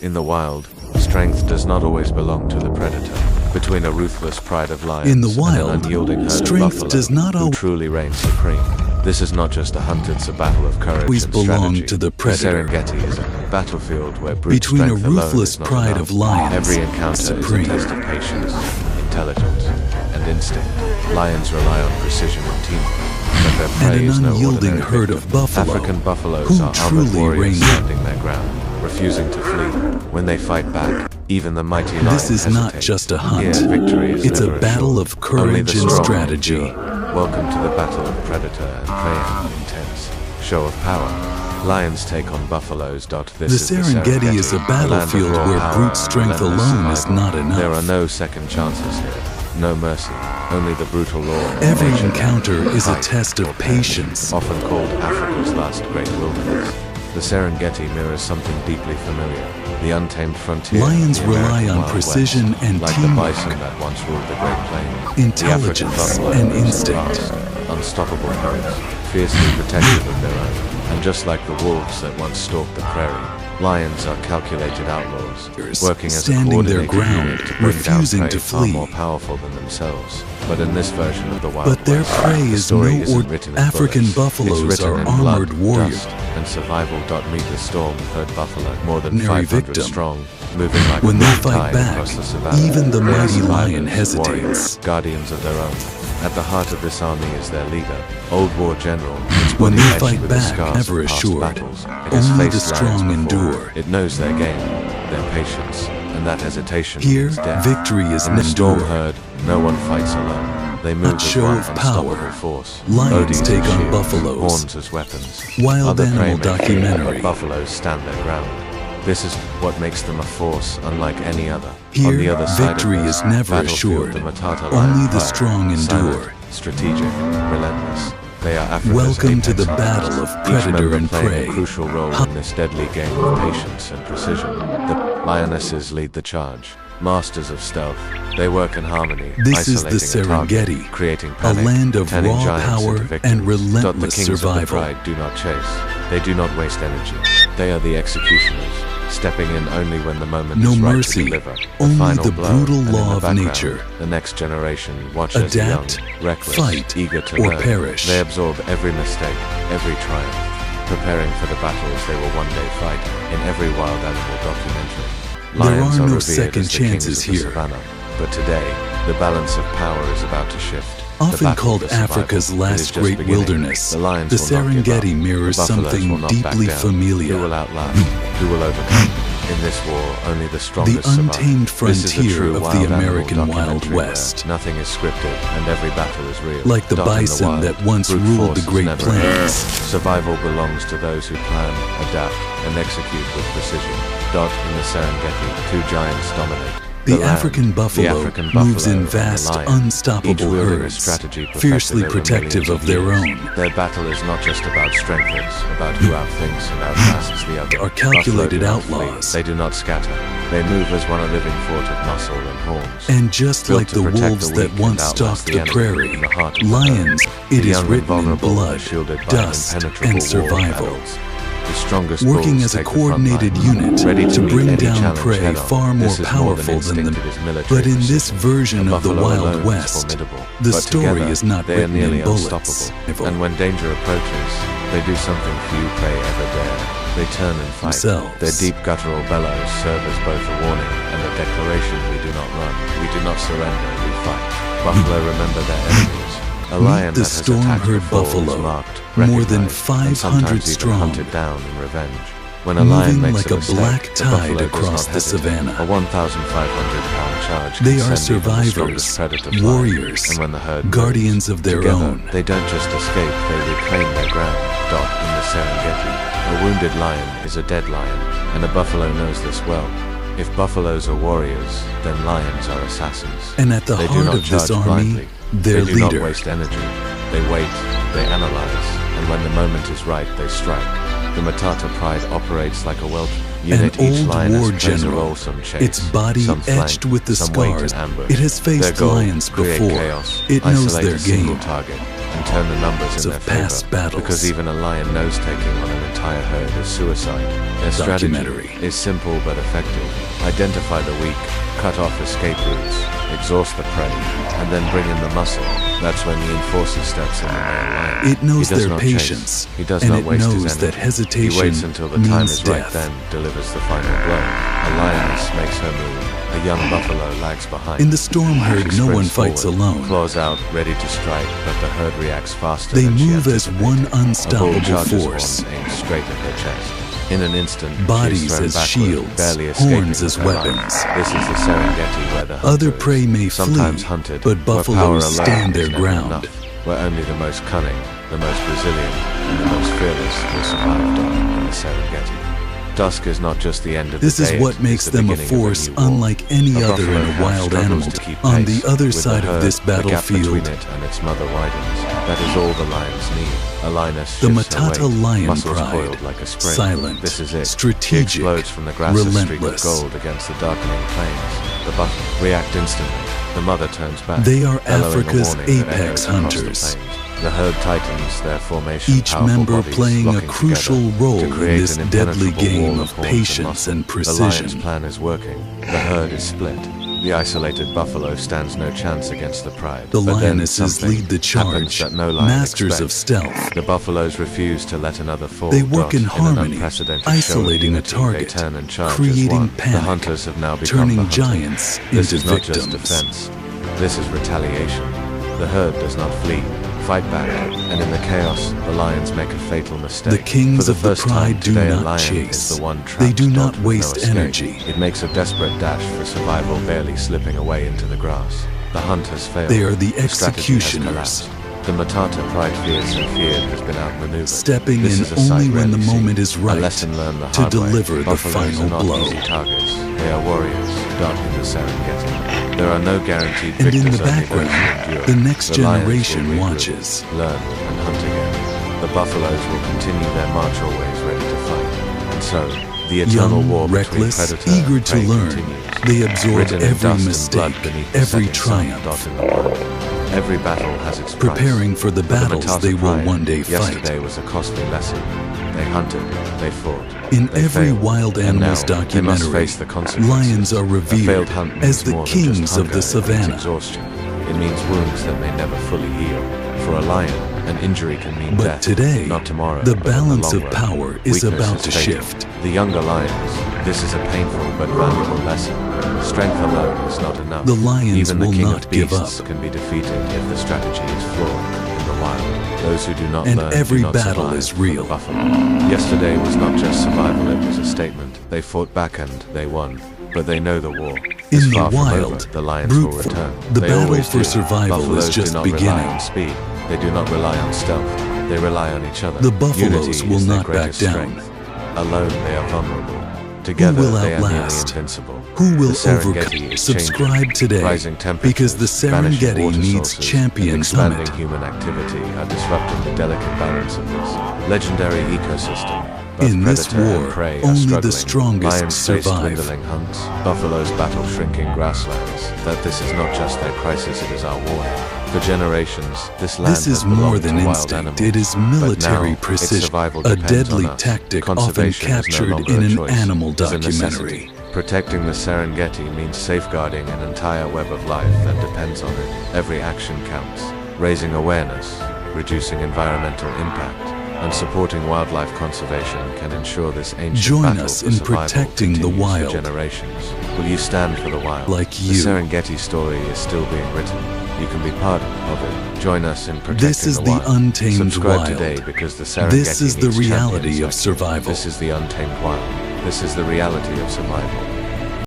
In the wild, strength does not always belong to the predator. Between a ruthless pride of lions In the wild, and an unyielding herd strength of buffalo does not who always truly reign supreme. This is not just a hunt, it's a battle of courage and belong strategy. to the predator. The Serengeti is a battlefield where brute Between a strength alone ruthless is not pride enough. of lions Every encounter supreme. is a test of patience, intelligence, and instinct. Lions rely on precision and teamwork, but their prey And is an no unyielding ordinary herd victim. of buffalo African buffaloes who are armored truly warriors reign. standing their ground, refusing to flee. When they fight back, even the mighty lion This is not hesitates. just a hunt. Here, victory is It's a never battle assured. of courage Only the and strong strategy. endure. Welcome to the battle of predator and prey and an intense show of power. Lions take on buffaloes. This is The Serengeti is a the land of battlefield raw where power brute and strength relentless alone is survival. not enough. There are no second chances here, no mercy, only the brutal law of Every nature. encounter is a Fight test or of perish, patience. often called Africa's last great wilderness. The Serengeti mirrors something deeply familiar, the untamed frontier. Lions of the rely American on Wild precision West, and like teamwork. the bison that once ruled the Great Plains. Intelligence the African buffalo and is instinct. vast, unstoppable herds, fiercely protective of their own. And just like the wolves that once stalked the prairie, lions are calculated outlaws, working as a Standing their coordinated ground, unit to bring down refusing prey to far flee. more powerful than themselves. But in this version of the Wild But their West, prey the is story no isn't written in African bullets. buffaloes It's written are in armored blood, warriors. dust, and survival. Meet the storm herd buffalo, more than Ordinary 500 victim. strong, moving like When a they black fight tide back, across the savannah. even the They are mighty survivors, lion hesitates. warriors, guardians of their own. At the heart of this army is their leader, old war general. Its When body they etched fight with the back, scars never of past assured. battles. It has Only the faced strong lions before. endure. It knows their game, their patience, and that hesitation Here, means death. victory is In the storm endured. herd, no one fights alone. They move as show one of unstoppable power. force. Lions Bodies take as on shields, buffaloes. horns as weapons. Wild Other prey animal may flee, documentary. but buffaloes stand their ground. This is what makes them a force unlike any other. Here, On the other side victory of this is never battlefield, assured. the Matata Only lion the fight. strong endure. Silent, strategic, relentless. They are Africa's Welcome to apex the hunters, battle of each predator member and playing prey. a crucial role in this deadly game of patience and precision. The lionesses lead the charge, masters of stealth. They work in harmony, This is the isolating a target, Serengeti, creating a panic, land of turning raw giants power into victims. and relentless The kings survival. of the pride do not chase. They do not waste energy. They are the executioners, stepping in only when the moment No is right mercy, to deliver. only final the blow, brutal and in law the of background, nature. The next generation watches Adapt, young, reckless, fight, eager to or learn. perish. They absorb every mistake, every triumph, preparing for the battles they will one day fight. In every wild animal documentary, lions There are no revered second as the kings chances of the here. savannah. But today, the balance of power is about to shift. The Often battle called for survival Africa's is last just great beginning. wilderness, The lions the will not give up. Serengeti mirrors The buffaloes will something not back deeply down. familiar. Who will outlast? Who will overcome? In this war, only the strongest The untamed survive. This is a frontier true of wild the animal American Wild documentary where West. Nothing is scripted and every battle is real. Like the Dot in bison wild, that once brute ruled force the is Great never Plains. ending. Survival belongs to those who plan, adapt, and execute with precision. Dot in the Serengeti, two giants dominate. The land, African buffalo the African moves buffalo in and the vast, lion, unstoppable each wielding a herds, strategy perfected fiercely over protective millions of their years. own. Their battle is not just about strength, it's about who outthinks and outlasts the other. Are calculated Buffalo do not outlaws. flee. They do not scatter. They move as one, a living fort of muscle and horns. And just Built like to the protect wolves the that weak and once outlast stalked the the enemy prairie, in the heart of the lions, herd. it The is young and written in vulnerable are blood, shielded by an dust, impenetrable and wall of survival. adults. The strongest Working bulls as a take the front coordinated line, unit ready to meet bring any down challenge prey head-on. far more This is powerful than than instinct, them. it is military But in this precision. version A of the buffalo alone Wild is West, formidable, the but story together, is not they are written nearly in bullets. unstoppable. And when danger approaches, they do something few prey ever dare. They turn and fight. Themselves. Their deep guttural bellows serve as both a warning and a declaration: we do not run, we do not surrender, we fight. Buffalo remember their enemies. A lion the that has storm attacked herd before is buffalo, marked, more than recognized, 500 and sometimes even strong, hunted down in revenge. When a lion moving makes like a a mistake, black the tide buffalo does across not the hesitate. savannah. A 1,500-pound charge They can are send even the survivors, strongest predator flying. warriors, And when the herd guardians moves of their together, own. they don't just escape, they reclaim their ground. Dot in the Serengeti. A wounded lion is a dead lion, and a buffalo knows this well. If buffaloes are warriors, then lions are assassins. And at the They do heart not of this charge army, blindly. their They do not leader. waste energy. They wait, they analyze, and when the moment is right, they strike. The Matata pride operates like a unit. Each old lioness war plays a general, role, some chase, its body some flank, etched with the some wait scars. and ambush. It has faced Their goal, lions create before. chaos, It knows isolate their a single game. target, and turn the numbers in Of their past favor. battles. Because even a lion knows taking on an entire herd is suicide. Their strategy Documentary. is simple but effective. Identify the weak, cut off escape routes, exhaust the prey, and then bring in the muscle. That's when the enforcer steps in the male lion. It knows He does their not patience, chase. He does and not it waste his knows energy. that hesitation He waits until the time means is right, death. then delivers the final blow. A lioness makes her move. A young buffalo lags behind. In the storm herd, She no one sprints fights forward, alone. claws out, ready to strike, but the herd reacts faster They than she move as anticipated. one A bull unstoppable charges force. one, aims straight at her chest. In an instant, she Bodies is thrown as backward, shields, barely escaping horns as with her life. weapons. This is the Serengeti, where the Other hunter prey is may sometimes flee, hunted, but where buffaloes power alone stand is their never ground. enough, where only the most cunning, the most resilient, and the most fearless will survive dawn in the Serengeti. Dusk is not just the end of This the day, is what it makes the them a beginning of force new war. unlike any A other buffalo in a calf wild struggles animal. to keep On pace the other with side herd. of this The gap battlefield, between it and its mother widens. That is all the lions need. A lioness the shifts her Matata weight, lion muscles pride, coiled like a spring. silent, This is it. strategic, He explodes from the grass's streak of relentless. gold against the darkening plains. The buffalo react instantly. The mother turns back. They are bellowing a Africa's warning that apex echoes across the hunters. plains. The herd tightens, their formation, Each powerful member bodies playing a locking crucial together role to in create this an deadly impenetrable game wall of horns patience muscle. and The lion's precision. plan is working. The herd is split. The isolated buffalo stands no chance against the pride. The But then lionesses something lead the happens charge, that no lion masters of expects. stealth. The buffaloes refuse to let another fall. They work in an harmony, unprecedented show of isolating a unity. target, They turn and charge as creating one. panic, The hunters have now become turning the hunted. giants This into is not just victims. defense. This is retaliation. The herd does not flee, fight back, and in the chaos, the lions make a fatal mistake. The kings For the of the first time pride do today, a not lion chase. is the one They trapped do not dot with no waste escape. energy. It makes a desperate dash for survival, barely slipping away into the grass. The hunt has failed. They are the strategy has executioners. collapsed. The Matata pride fierce and feared has been outmaneuvered. Stepping This in is a sight only when the rarely seen. moment is right A lesson learned the to hard way. deliver the Buffaloes final are not blow. easy targets. They are warriors, darting the Serengeti. There are no guaranteed And victors, in the only those who background, endure. the next The lions will generation regroup, watches. learn, and hunt again. The buffaloes will continue their march always ready to fight. And so, the eternal Young, war between reckless, predator eager and to prey learn, continues. they absorb Written in every dust and mistake, blood beneath the every setting sun, triumph. dotting the world. Every battle has its price. Preparing for the For battles Matata they will pride, one day fight. Yesterday was a costly lesson. They hunted, they fought. In they every failed, wild and animals now they must documentary, face the consequences. lions are A revered failed hunt as means the more than just kings of hunger, the it means savannah. exhaustion. It means wounds that may never fully heal. For a lion, an injury can mean But death. today, not tomorrow, the but in balance long of run. power is Weakness about is to fatal. shift. The younger lions, this is a painful but valuable lesson. Strength alone is not enough. The lions Even the will king not of give beasts up. can be defeated if the strategy is flawed in the wild. Those who do not And learn every do not battle survive is for the real. buffalo. Yesterday was not just survival, it was a statement. They fought back and they won. But they know the war is In the far from wild, over. The lions brute will force, return. the They battle always for do. survival Buffaloes is just do not beginning. rely on speed. They do not rely on stealth. They rely on each other. The buffaloes Unity will is their not back greatest down. strength. Alone they are vulnerable. Together will they are nearly outlast? invincible. Who will The Serengeti overcome? is Subscribe changing. today, Rising temperatures, because the vanishing Serengeti water needs sources, champions and on expanding it. human activity are disrupting the delicate balance of this legendary ecosystem. Both In this predator and war, prey are only the struggling. strongest Lions face survive. dwindling hunts. Buffaloes battle shrinking grasslands. That this is not just their crisis, it is our warning. For generations, this land This is has more belonged than to wild instinct, animals. it is But military now, its precision, survival a depends deadly on us. tactic often Conservation is no captured longer in a an choice, animal it is a documentary. necessity. Protecting the Serengeti means safeguarding an entire web of life that depends on it. Every action counts. Raising awareness, reducing environmental impact, and supporting wildlife conservation can ensure this ancient Join battle us for in survival protecting the continues wild. for generations. Will you stand for the wild? Like The you. Serengeti story is still being written. You can be part of it. Join us in protecting This is the the wild. untamed Subscribe wild. today because the Serengeti This is the needs reality champions of like you. survival. This is the untamed wild. This is the reality of survival.